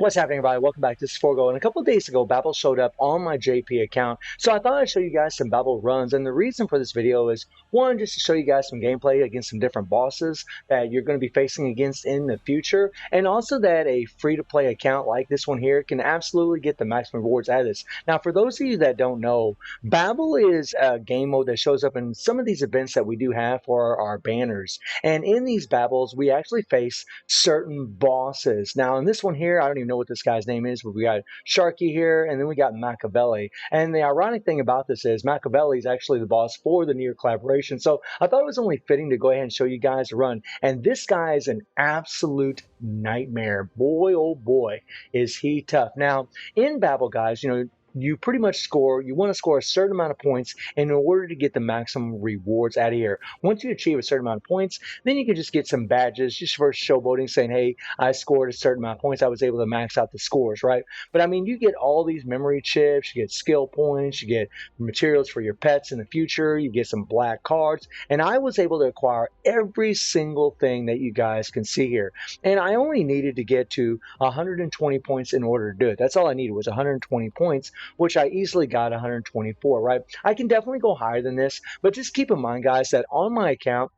What's happening, everybody? Welcome back. This is Forgo. And a couple of days ago, Babel showed up on my JP account. So I thought I'd show you guys some Babel runs. And the reason for this video is, one, just to show you guys some gameplay against some different bosses that you're going to be facing against in the future. And also that a free-to-play account like this one here can absolutely get the maximum rewards out of this. Now, for those of you that don't know, Babel is a game mode that shows up in some of these events that we do have for our banners. And in these Babels, we actually face certain bosses. Now, in this one here, I don't even know what this guy's name is, but we got Sharky here, and then we got Machiavelli. And the ironic thing about this is Machiavelli is actually the boss for the Near collaboration. So I thought it was only fitting to go ahead and show you guys a run. And this guy is an absolute nightmare. Boy, oh boy, is he tough. Now, in Babel, guys, you pretty much you want to score a certain amount of points in order to get the maximum rewards out of here. Once you achieve a certain amount of points, then you can just get some badges just for showboating, saying, hey, I scored a certain amount of points. I was able to max out the scores, right? But I mean, you get all these memory chips, you get skill points, you get materials for your pets in the future, you get some black cards, and I was able to acquire every single thing that you guys can see here. And I only needed to get to 120 points in order to do it. That's all I needed was 120 points, which I easily got 124, right? I can definitely go higher than this, but just keep in mind, guys, that on my account,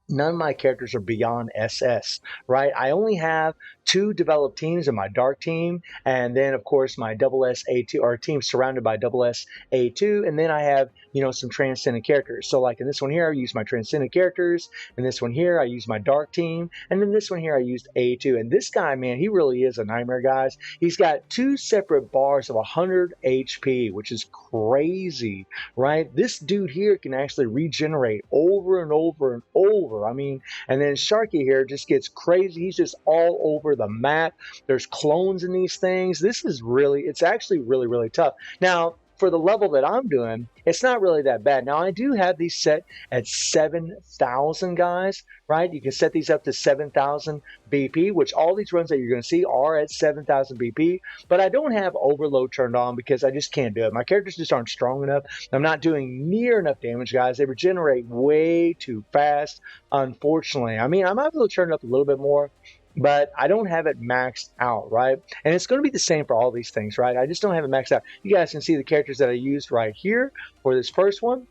none of my characters are beyond SS, right? I only have 2 developed teams in my dark team, and then of course my double SA2 or team surrounded by double SA2, and then I have some transcendent characters. So like in this one here, I use my transcendent characters, and this one here I use my dark team, and then this one here I used A2. And this guy, man, he really is a nightmare, guys. He's got 2 separate bars of 100 HP, which is crazy, right? This dude here can actually regenerate over and over and over. I mean, and then Sharky here just gets crazy. He's just all over the map. There's clones in these things. It's actually really, really tough. Now, for the level that I'm doing, it's not really that bad. Now, I do have these set at 7,000, guys, right? You can set these up to 7,000 BP, which all these runs that you're going to see are at 7,000 BP, but I don't have overload turned on because I just can't do it. My characters just aren't strong enough. I'm not doing near enough damage, guys. They regenerate way too fast, unfortunately. I mean, I might be able to turn it up a little bit more, but I don't have it maxed out, right? And it's going to be the same for all these things, right? I just don't have it maxed out. You guys can see the characters that I used right here for this first one.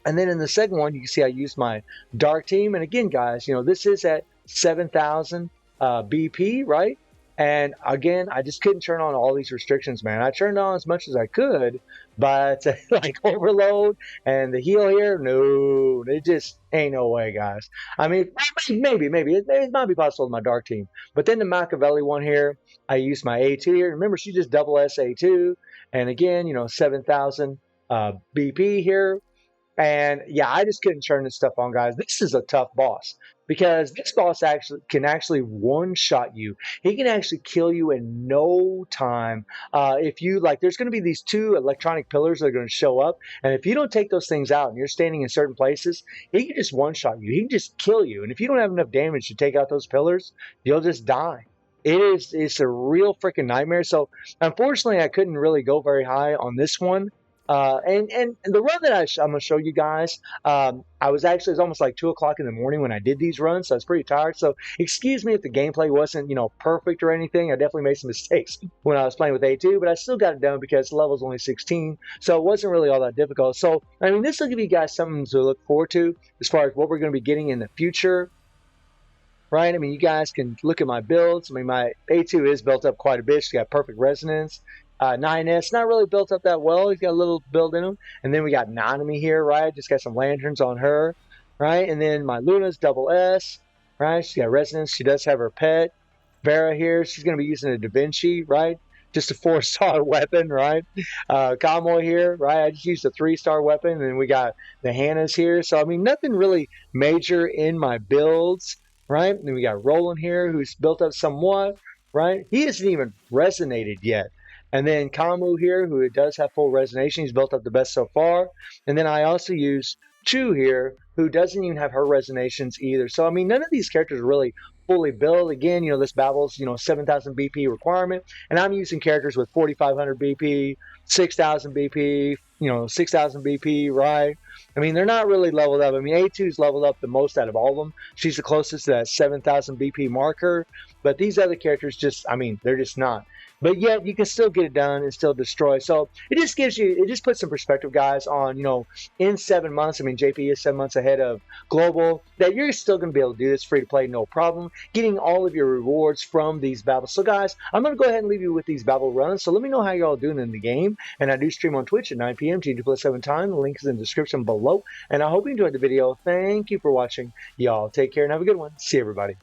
And then in the second one, you can see I used my dark team. And again, guys, this is at 7,000 BP, right? And again, I just couldn't turn on all these restrictions, man. I turned on as much as I could, but like overload and the heal here, no, it just ain't no way, guys. I mean, maybe it might be possible with my dark team. But then the Machiavelli one here, I used my A2 here. Remember, she just double SA2. And again, 7,000 BP here. And yeah, I just couldn't turn this stuff on, guys. This is a tough boss because this boss can actually one-shot you. He can actually kill you in no time. If you there's going to be these 2 electronic pillars that are going to show up, and if you don't take those things out and you're standing in certain places, he can just one-shot you. He can just kill you. And if you don't have enough damage to take out those pillars, you'll just die. It's a real freaking nightmare. So unfortunately, I couldn't really go very high on this one. And the run that I'm going to show you guys, it was almost like 2 o'clock in the morning when I did these runs, so I was pretty tired. So excuse me if the gameplay wasn't, perfect or anything. I definitely made some mistakes when I was playing with A2, but I still got it done because the level's only 16, so it wasn't really all that difficult. So, I mean, this will give you guys something to look forward to as far as what we're going to be getting in the future. Right? I mean, you guys can look at my builds. I mean, my A2 is built up quite a bit. She's got perfect resonance. 9S, not really built up that well. He's got a little build in him. And then we got Nanami here, right? Just got some lanterns on her, right? And then my Luna's double S, right? She's got resonance. She does have her pet. Vera here, she's going to be using a Da Vinci, right? Just a 4-star weapon, right? Kamoy here, right? I just used a 3-star weapon. And then we got the Hannahs here. So, I mean, nothing really major in my builds, right? And then we got Roland here, who's built up somewhat, right? He hasn't even resonated yet. And then Kamu here, who does have full resonation. He's built up the best so far. And then I also use Chu here, who doesn't even have her resonations either. So, I mean, none of these characters are really fully built. Again, this Babel's 7,000 BP requirement, and I'm using characters with 4,500 BP, 6,000 BP, 6,000 BP, right? I mean, they're not really leveled up. I mean, A2's leveled up the most out of all of them. She's the closest to that 7,000 BP marker, but these other characters just, I mean, they're just not. But yet you can still get it done and still destroy. So it just puts some perspective, guys, on, in 7 months, I mean, JP is 7 months ahead of global, that you're still going to be able to do this free to play, no problem, getting all of your rewards from these Babels. So guys, I'm going to go ahead and leave you with these Babel runs. So let me know how you're all doing in the game. And I do stream on Twitch at 9 p.m. G2+7 time. The link is in the description below. And I hope you enjoyed the video. Thank you for watching. Y'all take care and have a good one. See everybody.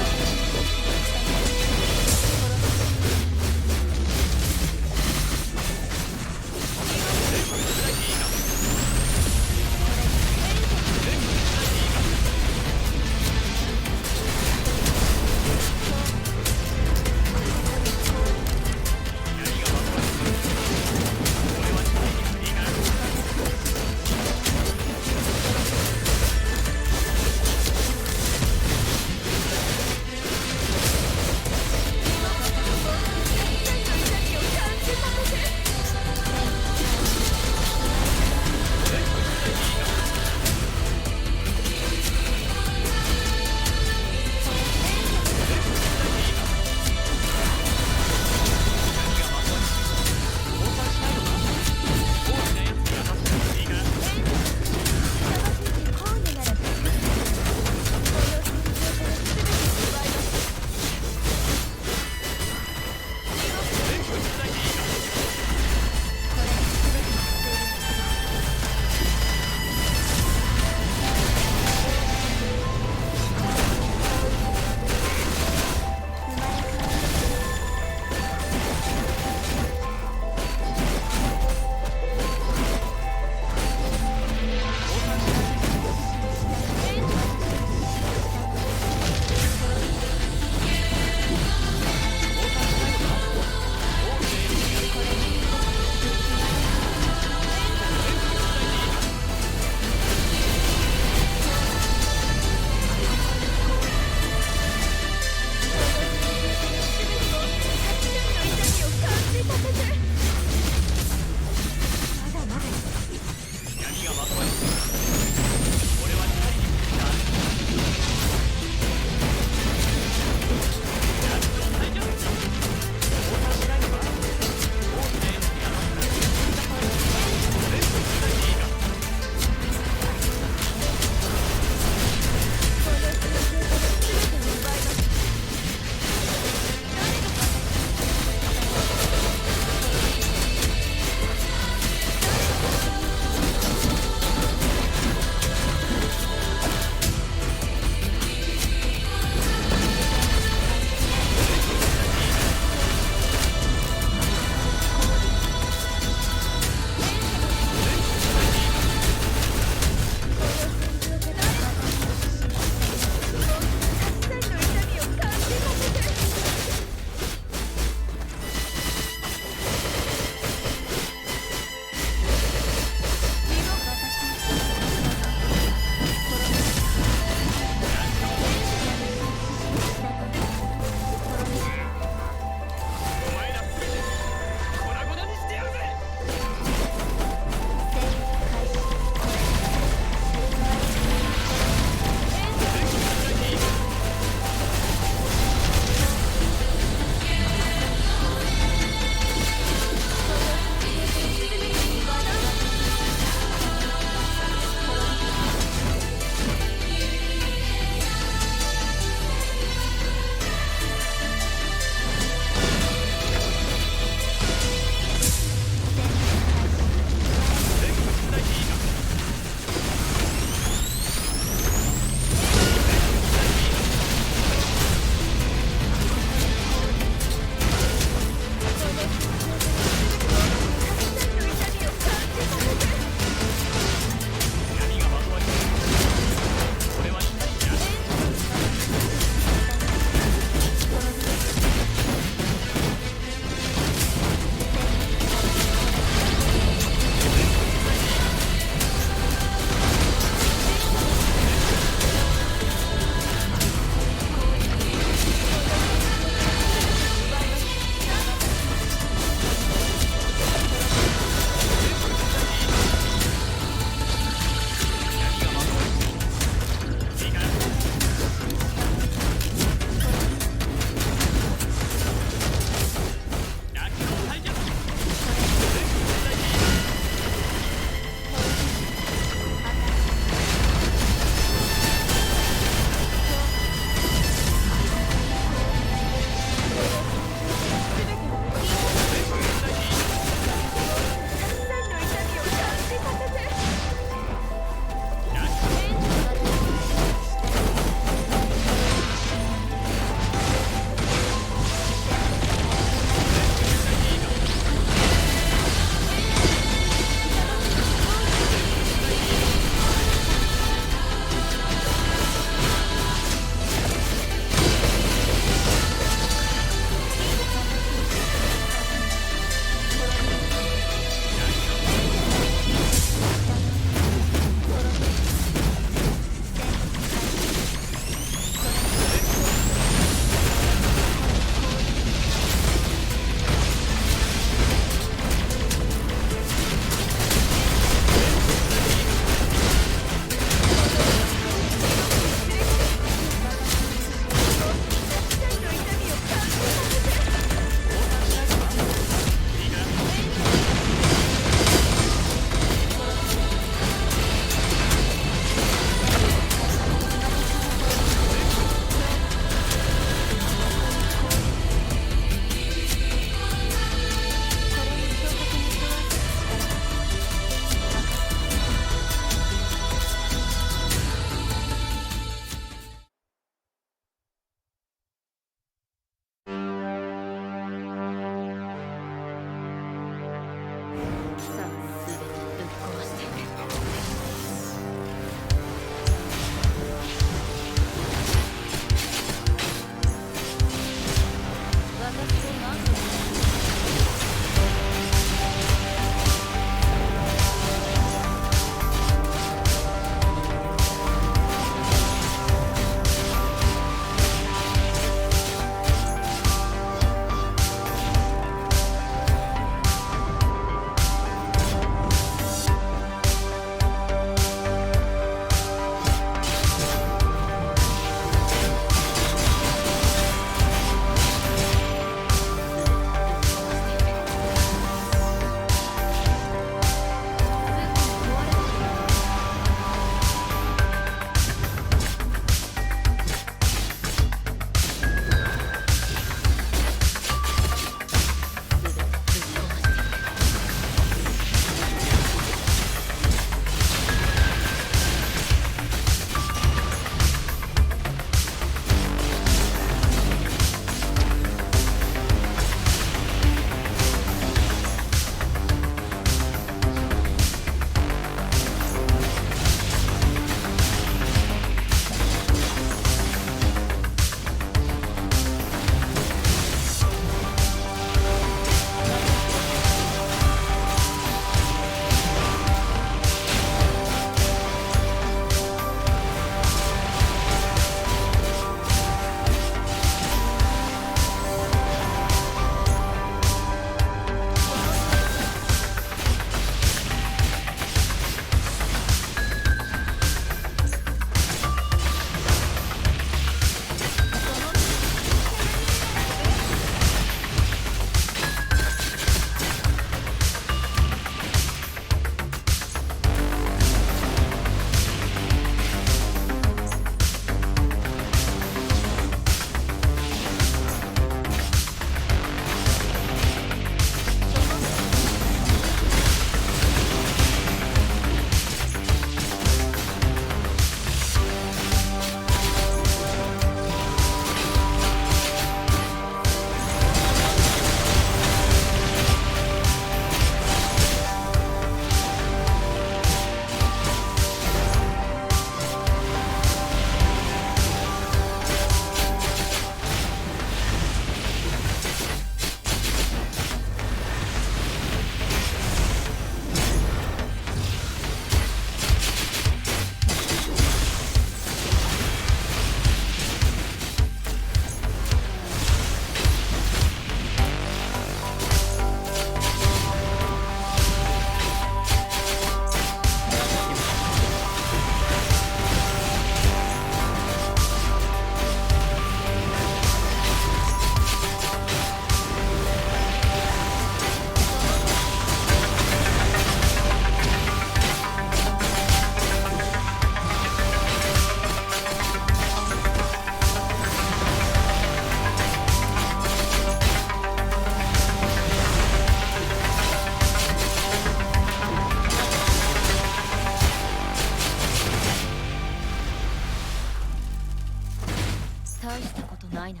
大したことないな。